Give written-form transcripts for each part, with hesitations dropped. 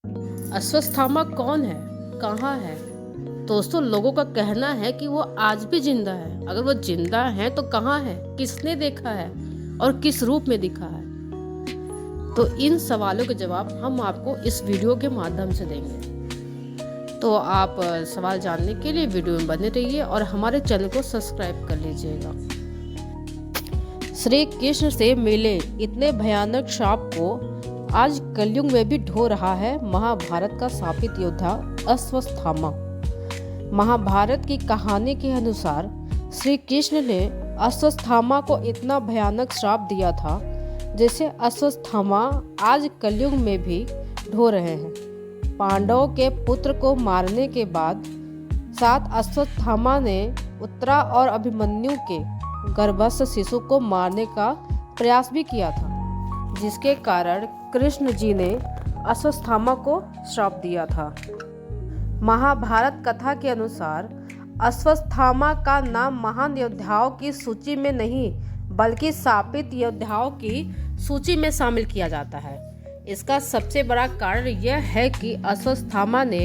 अश्वत्थामा कौन है, कहाँ है? दोस्तों, लोगों का कहना है कि वो आज भी जिंदा है। अगर वो जिंदा है तो कहाँ है, किसने देखा है और किस रूप में दिखा है? तो इन सवालों के जवाब हम आपको इस वीडियो के माध्यम से देंगे। तो आप सवाल जानने के लिए वीडियो में बने रहिए और हमारे चैनल को सब्सक्राइब कर लीजिएगा। श्री कृष्ण से मिले इतने भयानक श्राप को आज कलयुग में भी ढो रहा है महाभारत का शापित योद्धा अश्वत्थामा। महाभारत की कहानी के अनुसार श्री कृष्ण ने अश्वत्थामा को इतना भयानक श्राप दिया था जिसे अश्वत्थामा आज कलयुग में भी ढो रहे हैं। पांडवों के पुत्र को मारने के बाद साथ अश्वत्थामा ने उत्तरा और अभिमन्यु के गर्भस्थ शिशु को मारने का प्रयास भी किया था, जिसके कारण कृष्ण जी ने अश्वत्थामा को श्राप दिया था। महाभारत कथा के अनुसार अश्वत्थामा का नाम महान योद्धाओं की सूची में नहीं बल्कि शापित योद्धाओं की सूची में शामिल किया जाता है। इसका सबसे बड़ा कारण यह है कि अश्वत्थामा ने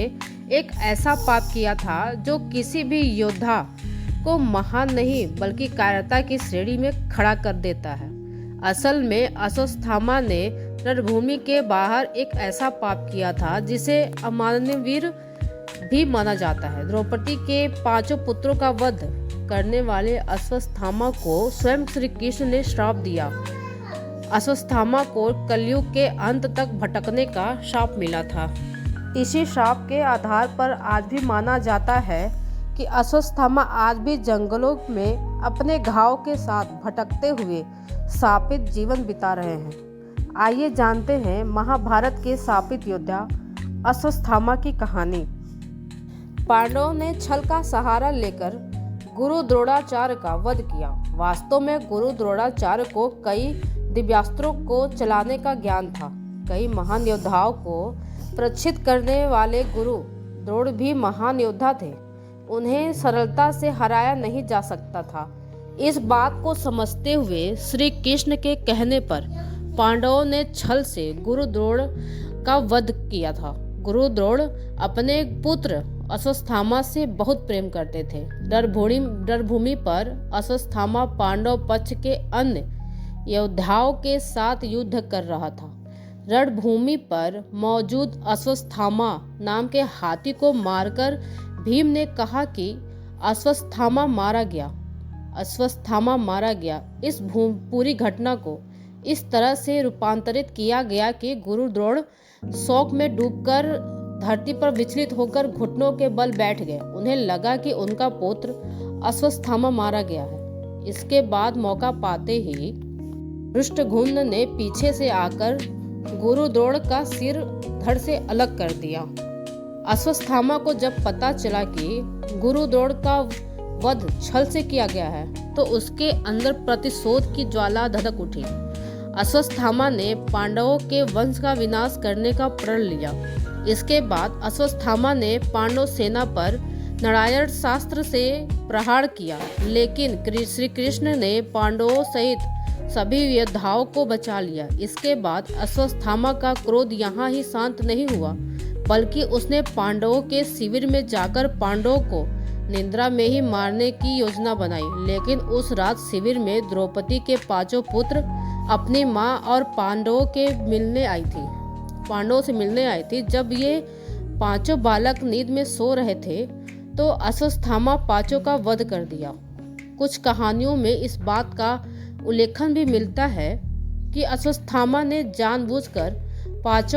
एक ऐसा पाप किया था जो किसी भी योद्धा को महान नहीं बल्कि कायरता की श्रेणी में खड़ा कर देता है। असल में अश्वत्थामा ने रणभूमि के बाहर एक ऐसा पाप किया था जिसे अमानवीय भी माना जाता है। द्रौपदी के 5 पुत्रों का वध करने वाले अश्वत्थामा को स्वयं श्री कृष्ण ने श्राप दिया। अश्वत्थामा को कलयुग के अंत तक भटकने का श्राप मिला था। इसी श्राप के आधार पर आज भी माना जाता है कि अश्वत्थामा आज भी जंगलों में अपने घाव के साथ भटकते हुए शापित जीवन बिता रहे हैं। आइए जानते हैं महाभारत के शापित योद्धा अश्वत्थामा की कहानी। पांडवों ने छल का सहारा लेकर गुरु द्रोणाचार्य का वध किया। वास्तव में गुरु द्रोणाचार्य को कई दिव्यास्त्रों को चलाने का ज्ञान था। कई महान योद्धाओं को प्रशिक्षित करने वाले गुरु द्रोण भी महान योद्धा थे। उन्हें सरलता से हराया नहीं जा सकता था। इस बात को समझते हुए श्री कृष्ण के कहने पर पांडवों ने छल से गुरु द्रोण का वध किया था। गुरु द्रोण अपने पुत्र अश्वत्थामा से बहुत प्रेम करते थे। रणभूमि पर अश्वत्थामा पांडव पक्ष के अन्य योद्धाओं के साथ युद्ध कर रहा था। रणभूमि पर मौजूद अश्वत्थामा नाम के हाथी को मारकर भीम ने कहा कि अश्वत्थामा मारा गया। अश्वत्थामा मारा गया। इस पूरी घटना को इस तरह से रूपांतरित किया गया कि गुरु द्रोण शोक में डूबकर धरती पर विचलित होकर घुटनों के बल बैठ गए। उन्हें लगा कि उनका पुत्र अश्वत्थामा मारा गया है। इसके बाद मौका पाते ही धृष्टद्युम्न ने पीछे से आकर गुरु द्रोण का सिर धड़ से अलग कर दिया। अश्वत्थामा को जब पता चला कि गुरु द्रोण का वध छल से किया गया है तो उसके अंदर प्रतिशोध की ज्वाला धधक उठी। अश्वत्थामा ने पांडवों के वंश का विनाश करने का प्रण लिया। इसके बाद अश्वत्थामा ने पांडव सेना पर नारायण शास्त्र से प्रहार किया, लेकिन श्री कृष्ण ने पांडवों सहित सभी योद्धाओं को बचा लिया। इसके बाद अश्वत्थामा का क्रोध यहाँ ही शांत नहीं हुआ बल्कि उसने पांडवों के शिविर में जाकर पांडवों को निद्रा में ही मारने की योजना बनाई। लेकिन उस रात शिविर में द्रौपदी के 5 पुत्र अपनी मां और पांडवों से मिलने आई थी। जब ये 5 बालक नींद में सो रहे थे तो अश्वत्थामा 5 का वध कर दिया। कुछ कहानियों में इस बात का उल्लेखन भी मिलता है कि अश्वत्थामा ने जानबूझकर 5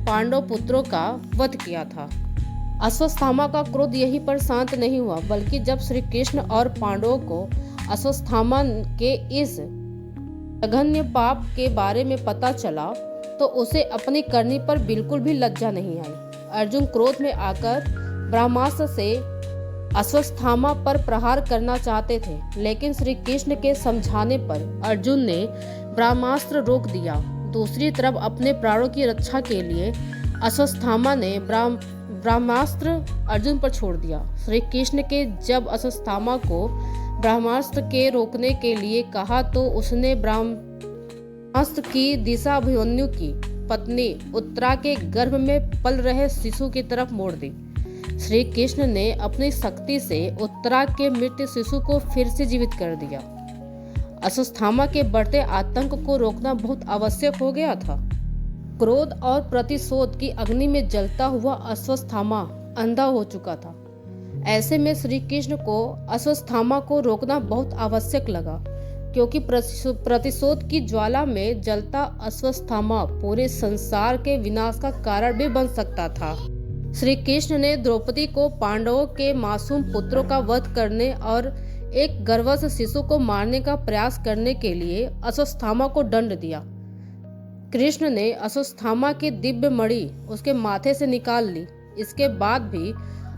पांडव पुत्रों का वध किया था। अश्वत्थामा का क्रोध यहीं पर शांत नहीं हुआ बल्कि जब श्री कृष्ण और पांडवों को अश्वत्थामा के इस जघन्य पाप के बारे में पता चला तो उसे अपनी करनी पर बिल्कुल भी लज्जा नहीं आई। अर्जुन क्रोध में आकर ब्रह्मास्त्र से अश्वत्थामा पर प्रहार करना चाहते थे, लेकिन श्री कृष्ण के समझाने पर अर्जुन ने ब्रह्मास्त्र रोक दिया। दूसरी तरफ अपने प्राणों की रक्षा के लिए अश्वत्थामा ने ब्रह्मास्त्र अर्जुन पर छोड़ दिया। श्री कृष्ण के जब अश्वत्थामा को ब्रह्मास्त्र के रोकने के लिए कहा तो उसने ब्रह्मास्त्र की दिशा अभिमन्यु की पत्नी उत्तरा के गर्भ में पल रहे शिशु की तरफ मोड़ दी। श्री कृष्ण ने अपनी शक्ति से उत्तरा के मृत शिशु को फिर से जीवित कर दिया। अश्वत्थामा के बढ़ते आतंक को रोकना बहुत आवश्यक हो गया था। क्रोध और प्रतिशोध की अग्नि में जलता हुआ अश्वत्थामा अंधा हो चुका था। ऐसे में श्री कृष्ण को अश्वत्थामा को रोकना बहुत आवश्यक लगा, क्योंकि प्रतिशोध की ज्वाला में जलता अश्वत्थामा पूरे संसार के विनाश का कारण भी बन सकता था। श्री कृष्ण ने द्रौपदी को पांडवों के मासूम पुत्रों का वध करने और एक गर्भस्थ शिशु को मारने का प्रयास करने के लिए अश्वत्थामा को दंड दिया। कृष्ण ने अश्वत्थामा की दिव्य मणि उसके माथे से निकाल ली। इसके बाद भी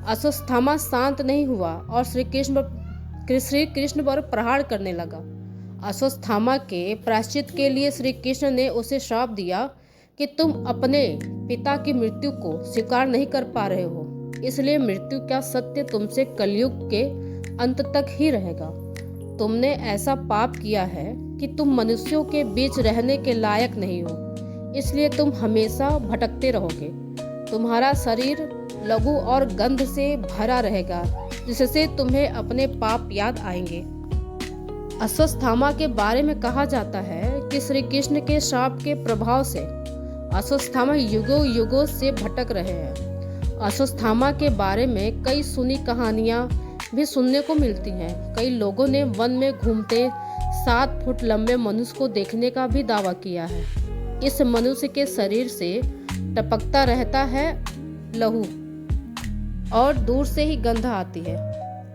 अश्वत्थामा शांत नहीं हुआ और श्री कृष्ण पर प्रहार करने लगा। अश्वत्थामा के प्रायश्चित के लिए श्री कृष्ण ने उसे श्राप दिया कि तुम अपने पिता की मृत्यु को स्वीकार नहीं कर पा रहे हो, इसलिए मृत्यु का सत्य तुमसे कलयुग के अंत तक ही रहेगा। तुमने ऐसा पाप किया है कि तुम मनुष्यों के बीच रहने के लायक नहीं हो, इसलिए तुम हमेशा भटकते रहोगे। तुम्हारा शरीर लघु और गंध से भरा रहेगा, जिससे तुम्हें अपने पाप याद आएंगे। अश्वत्थामा के बारे में कहा जाता है कि श्री कृष्ण के श्राप के प्रभाव से अश्वत्थामा युगों युगों से भटक रहे हैं। अश्वत्थामा के बारे में कई सुनी कहानियां भी सुनने को मिलती हैं। कई लोगों ने वन में घूमते 7 फुट लंबे मनुष्य को देखने का भी दावा किया है। इस मनुष्य के शरीर से टपकता रहता है लहू और दूर से ही गंध आती है।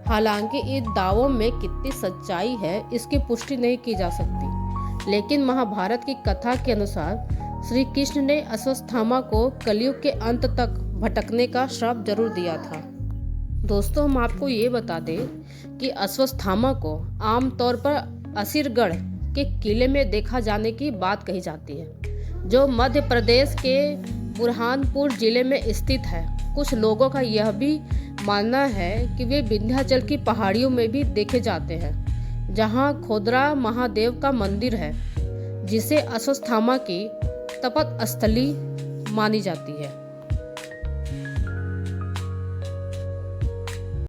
हालांकि इन दावों में कितनी सच्चाई है इसकी पुष्टि नहीं की जा सकती, लेकिन महाभारत की कथा के अनुसार श्री कृष्ण ने अश्वत्थामा को कलयुग के अंत तक भटकने का श्राप जरूर दिया था। दोस्तों, हम आपको ये बता दें कि अश्वत्थामा को आमतौर पर असीरगढ़ के किले में देखा जाने की बात कही जाती है, जो मध्य प्रदेश के बुरहानपुर जिले में स्थित है। कुछ लोगों का यह भी मानना है कि वे विंध्याचल की पहाड़ियों में भी देखे जाते हैं, जहां खोदरा महादेव का मंदिर है, जिसे अश्वत्थामा की तपस्स्थली मानी जाती है।